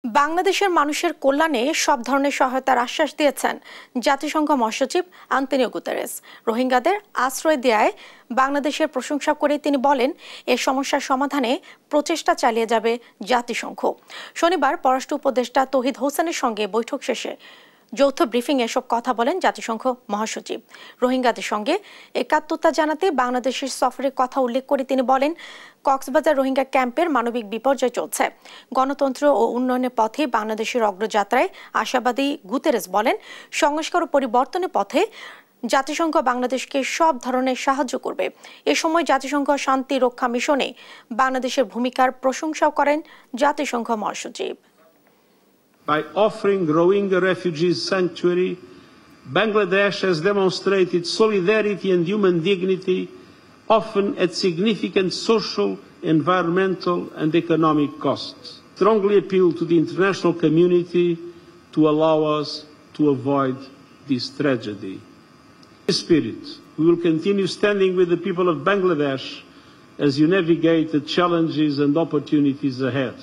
বাংলাদেশের মানুষের কল্যাণে সব ধরনের সহায়তার আশ্বাস দিয়েছেন জাতিসংঘ মহাসচিব আন্তোনিও গুতেরেস। রোহিঙ্গাদের আশ্রয় দেয়ায় বাংলাদেশের প্রশংসা করে তিনি বলেন, এ সমস্যার সমাধানে প্রচেষ্টা চালিয়ে যাবে জাতিসংঘ। শনিবার পররাষ্ট্র উপদেষ্টা তৌহিদ হোসেনের সঙ্গে বৈঠক শেষে যৌথ ব্রিফিং এসব কথা বলেন জাতিসংঘ মহাসচিব। রোহিঙ্গাদের সঙ্গে একাত্মতা জানাতে বাংলাদেশের সফরের কথা উল্লেখ করে তিনি বলেন, কক্সবাজার রোহিঙ্গা ক্যাম্পের মানবিক বিপর্যয় চলছে। গণতন্ত্র ও উন্নয়নের পথে বাংলাদেশের অগ্রযাত্রায় আশাবাদী গুতেরেস বলেন, সংস্কার ও পরিবর্তনের পথে জাতিসংঘ বাংলাদেশকে সব ধরনের সাহায্য করবে। এ সময় জাতিসংঘ শান্তি রক্ষা মিশনে বাংলাদেশের ভূমিকার প্রশংসাও করেন জাতিসংঘ মহাসচিব। By offering Rohingya refugees sanctuary, Bangladesh has demonstrated solidarity and human dignity, often at significant social, environmental and economic costs. Strongly appeal to the international community to allow us to avoid this tragedy. In this spirit, we will continue standing with the people of Bangladesh as you navigate the challenges and opportunities ahead.